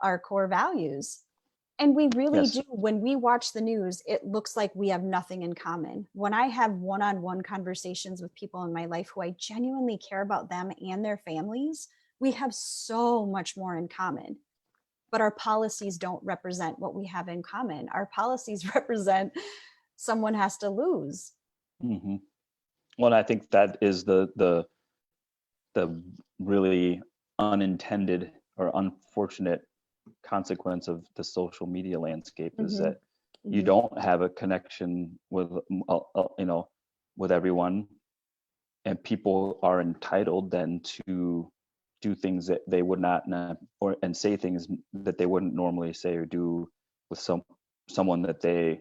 Speaker 1: our core values. And we really
Speaker 2: Yes.
Speaker 1: do. When we watch the news, it looks like we have nothing in common. When I have one-on-one conversations with people in my life who I genuinely care about them and their families, we have so much more in common. But our policies don't represent what we have in common. Our policies represent someone has to lose.
Speaker 2: Mm-hmm. Well, I think that is the really unintended or unfortunate consequence of the social media landscape, is
Speaker 1: Mm-hmm.
Speaker 2: that you
Speaker 1: Mm-hmm.
Speaker 2: don't have a connection with with everyone, and people are entitled then to do things that they would not, or and say things that they wouldn't normally say or do with someone that they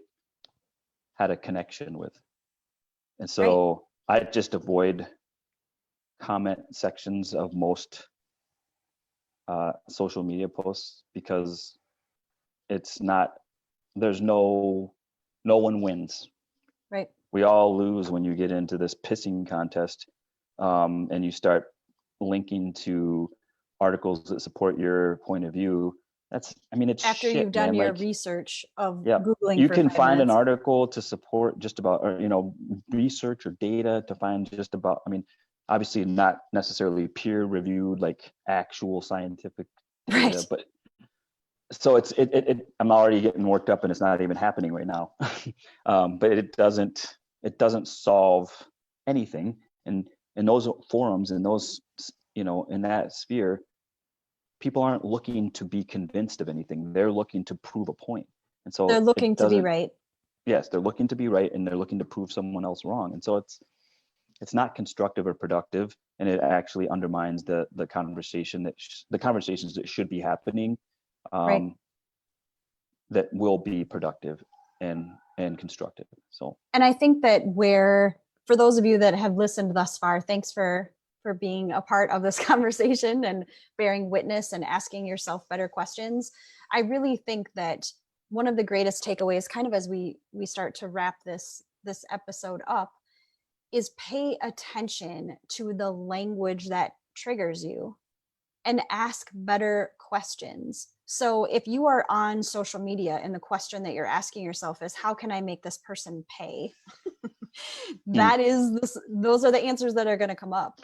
Speaker 2: had a connection with. And
Speaker 1: Right.
Speaker 2: so I just avoid comment sections of most social media posts, because it's not, there's no one wins.
Speaker 1: Right.
Speaker 2: We all lose when you get into this pissing contest, and you start linking to articles that support your point of view. It's
Speaker 1: After you've
Speaker 2: shit,
Speaker 1: done
Speaker 2: man.
Speaker 1: your
Speaker 2: Like,
Speaker 1: research of
Speaker 2: yeah,
Speaker 1: Googling
Speaker 2: you
Speaker 1: for
Speaker 2: can
Speaker 1: 5
Speaker 2: find an
Speaker 1: minutes.
Speaker 2: article to support just about, or, research or data to find just about, obviously not necessarily peer reviewed, like actual scientific data,
Speaker 1: Right.
Speaker 2: but so I'm already getting worked up, and it's not even happening right now. But it doesn't solve anything. And in those forums, in those, in that sphere, people aren't looking to be convinced of anything. They're looking to prove a point. And
Speaker 1: They're
Speaker 2: so
Speaker 1: looking
Speaker 2: it
Speaker 1: to be
Speaker 2: doesn't,
Speaker 1: right.
Speaker 2: yes, they're looking to be right, and they're looking to prove someone else wrong. And so it's not constructive or productive, and it actually undermines the conversation the conversations that should be happening,
Speaker 1: Right.
Speaker 2: that will be productive and constructive. So
Speaker 1: And I think that for those of you that have listened thus far, thanks for being a part of this conversation and bearing witness and asking yourself better questions. I really think that one of the greatest takeaways, kind of as we start to wrap this episode up, is pay attention to the language that triggers you and ask better questions. So if you are on social media and the question that you're asking yourself is, how can I make this person pay? Those are the answers that are going to come up.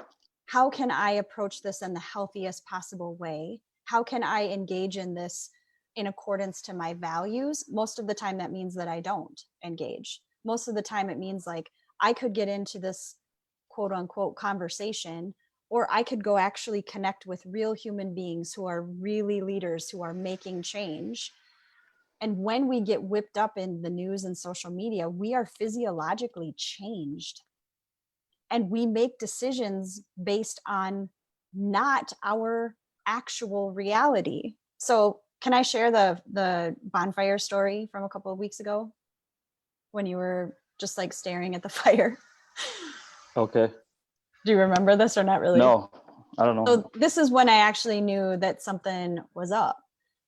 Speaker 1: How can I approach this in the healthiest possible way? How can I engage in this in accordance to my values? Most of the time that means that I don't engage. Most of the time it means like I could get into this quote unquote conversation, or I could go actually connect with real human beings who are really leaders who are making change. And when we get whipped up in the news and social media, we are physiologically changed. And we make decisions based on not our actual reality. So, can I share the bonfire story from a couple of weeks ago when you were just like staring at the fire?
Speaker 2: Okay.
Speaker 1: Do you remember this or not really?
Speaker 2: No, I don't know.
Speaker 1: So this is when I actually knew that something was up.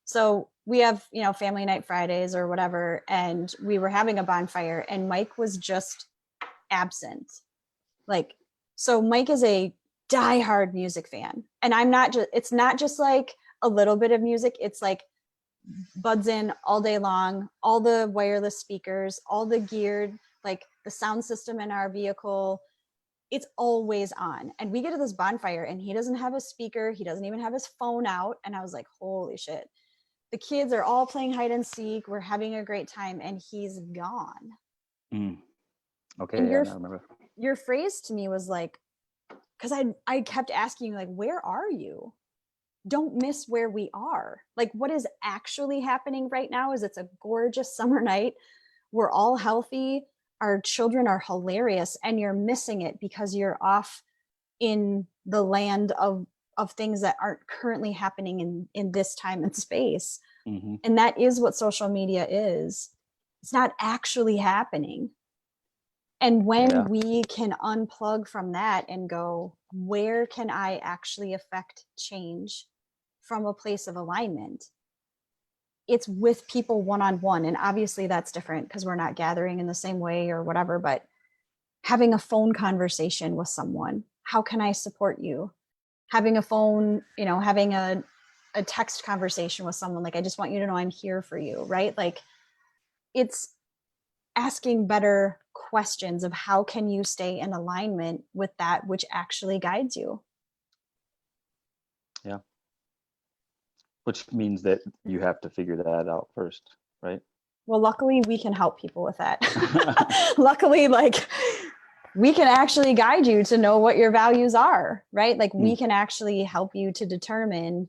Speaker 1: So we have, family night Fridays or whatever, and we were having a bonfire, and Mike was just absent. Like, so Mike is a diehard music fan, and it's not just like a little bit of music. It's like buds in all day long, all the wireless speakers, all the geared, like the sound system in our vehicle, it's always on. And we get to this bonfire and he doesn't have a speaker. He doesn't even have his phone out. And I was like, holy shit. The kids are all playing hide and seek. We're having a great time and he's gone.
Speaker 2: Mm. Okay,
Speaker 1: And
Speaker 2: yeah, I remember.
Speaker 1: your phrase to me was like, because I kept asking you, like, where are you? Don't miss where we are. Like, what is actually happening right now is it's a gorgeous summer night. We're all healthy. Our children are hilarious, and you're missing it because you're off in the land of things that aren't currently happening in this time and space.
Speaker 2: Mm-hmm.
Speaker 1: And that is what social media is. It's not actually happening. And when
Speaker 2: Yeah.
Speaker 1: we can unplug from that and go, where can I actually affect change from a place of alignment? It's with people one-on-one. And obviously that's different because we're not gathering in the same way or whatever, but having a phone conversation with someone, how can I support you? Having a phone, having a text conversation with someone, like, I just want you to know I'm here for you, right? Like, it's asking better questions of how can you stay in alignment with that which actually guides you.
Speaker 2: Yeah. Which means that you have to figure that out first, right?
Speaker 1: Well, luckily we can help people with that. Luckily, like, we can actually guide you to know what your values are, right? Like, we can actually help you to determine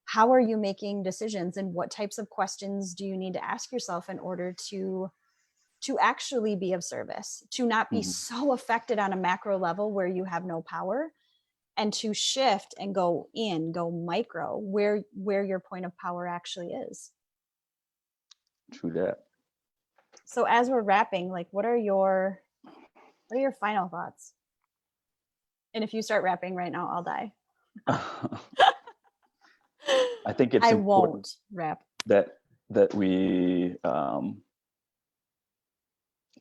Speaker 1: how are you making decisions and what types of questions do you need to ask yourself in order to actually be of service, to not be so affected on a macro level where you have no power, and to shift and go micro where your point of power actually is.
Speaker 2: True that.
Speaker 1: So as we're wrapping, like, what are your final thoughts? And if you start rapping right now, I'll die.
Speaker 2: I think it's
Speaker 1: I
Speaker 2: important
Speaker 1: won't rap.
Speaker 2: that we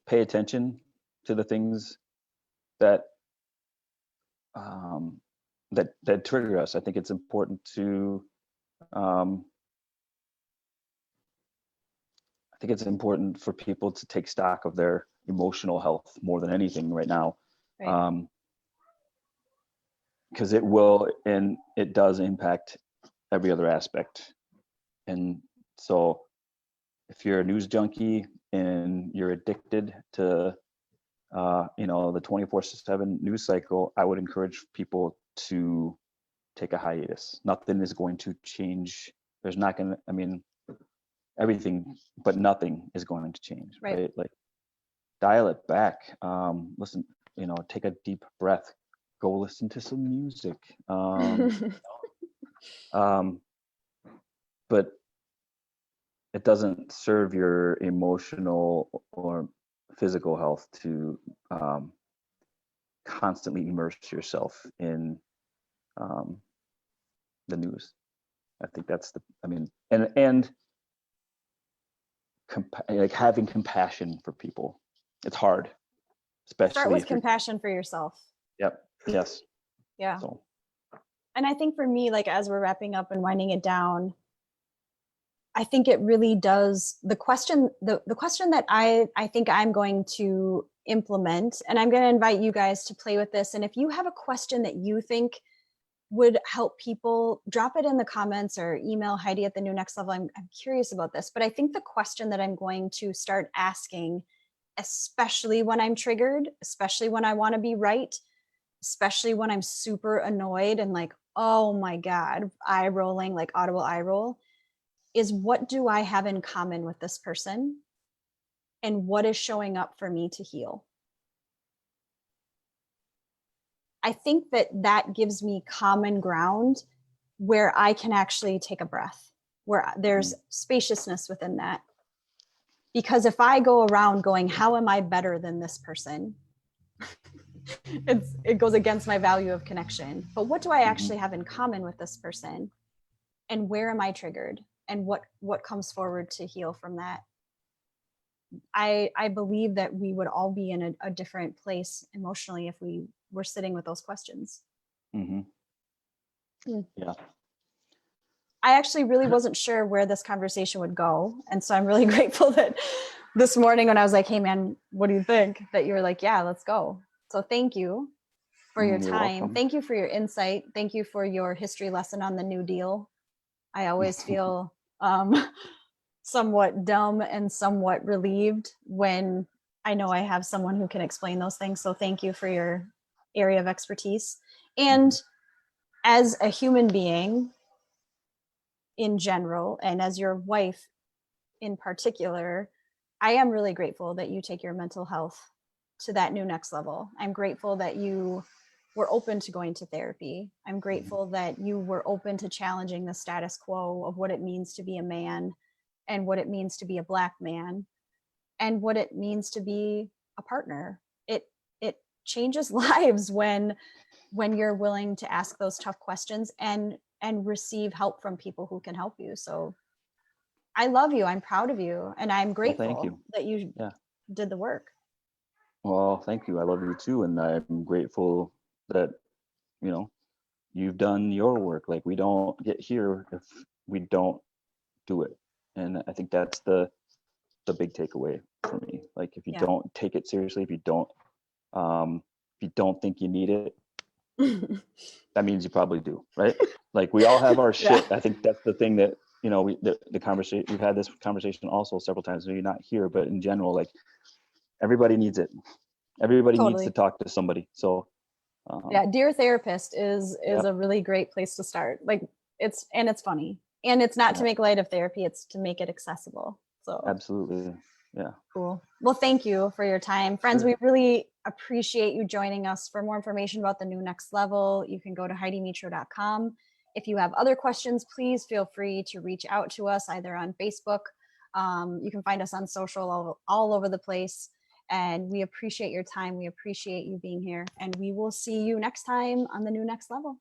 Speaker 2: pay attention to the things that that trigger us. I think it's important to I think it's important for people to take stock of their emotional health more than anything right now.
Speaker 1: Right.
Speaker 2: Because it will, and it does impact every other aspect. And so if you're a news junkie and you're addicted to the 24/7 news cycle, I would encourage people to take a hiatus. Nothing is going to change. There's not going to, I mean, everything, but nothing is going to change, right? Like, dial it back. Listen, take a deep breath, go listen to some music. But it doesn't serve your emotional or physical health to constantly immerse yourself in the news. I think that's and like having compassion for people. It's hard, especially
Speaker 1: Start with
Speaker 2: if you're.
Speaker 1: compassion for yourself.
Speaker 2: Yep. Yes.
Speaker 1: Yeah.
Speaker 2: So.
Speaker 1: And I think for me, like, as we're wrapping up and winding it down, I think it really does, the question that I think I'm going to implement, and I'm going to invite you guys to play with this. And if you have a question that you think would help people, drop it in the comments or email Heidi at the New Next Level. I'm curious about this, but I think the question that I'm going to start asking, especially when I'm triggered, especially when I want to be right, especially when I'm super annoyed and like, oh my God, eye rolling, like audible eye roll, is what do I have in common with this person? And what is showing up for me to heal? I think that gives me common ground where I can actually take a breath, where there's spaciousness within that. Because if I go around going, how am I better than this person? it goes against my value of connection. But what do I
Speaker 2: Mhm.
Speaker 1: actually have in common with this person? And where am I triggered? And what comes forward to heal from that? I believe that we would all be in a different place emotionally if we were sitting with those questions.
Speaker 2: Mhm.
Speaker 1: Mm.
Speaker 2: Yeah.
Speaker 1: I actually really wasn't sure where this conversation would go. And so I'm really grateful that this morning when I was like, hey man, what do you think? That you were like, yeah, let's go. So thank you for your
Speaker 2: You're
Speaker 1: time.
Speaker 2: welcome.
Speaker 1: Thank you for your insight. Thank you for your history lesson on the New Deal. I always feel somewhat dumb and somewhat relieved when I know I have someone who can explain those things. So thank you for your area of expertise. And
Speaker 2: Mhm.
Speaker 1: as a human being in general, and as your wife in particular, I am really grateful that you take your mental health to that new next level. I'm grateful that you were open to going to therapy. I'm
Speaker 2: Mhm.
Speaker 1: grateful that you were open to challenging the status quo of what it means to be a man and what it means to be a Black man and what it means to be a partner. It changes lives when you're willing to ask those tough questions and receive help from people who can help you. So I love you. I'm proud of you. And I'm
Speaker 2: Well, thank
Speaker 1: grateful
Speaker 2: you.
Speaker 1: that you
Speaker 2: Yeah.
Speaker 1: did the work.
Speaker 2: Well, thank you. I love you too, and I'm grateful that you know you've done your work. Like we don't get here if we don't do it, and I think that's the big takeaway for me. Like if you
Speaker 1: Yeah.
Speaker 2: don't take it seriously, um, if you don't think you need it, that means you probably do, right? Like we all have our
Speaker 1: Yeah.
Speaker 2: shit. I think that's the thing that the conversation we've had this conversation also several times. Maybe not here, but in general, like everybody needs it. Everybody needs to
Speaker 1: Totally.
Speaker 2: talk to somebody. So
Speaker 1: Yeah. Dear Therapist is
Speaker 2: yep,
Speaker 1: a really great place to start. Like it's funny. And it's not to
Speaker 2: yeah,
Speaker 1: make light of therapy, it's to make it accessible. So
Speaker 2: absolutely, yeah,
Speaker 1: cool. Well, thank you for your time. Friends,
Speaker 2: sure.
Speaker 1: we really appreciate you joining us. For more information about the new next level, you can go to HeidiMitro.com. If you have other questions, please feel free to reach out to us either on Facebook. You can find us on social all over the place. And we appreciate your time. We appreciate you being here. And we will see you next time on the new next level.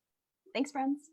Speaker 1: Thanks, friends.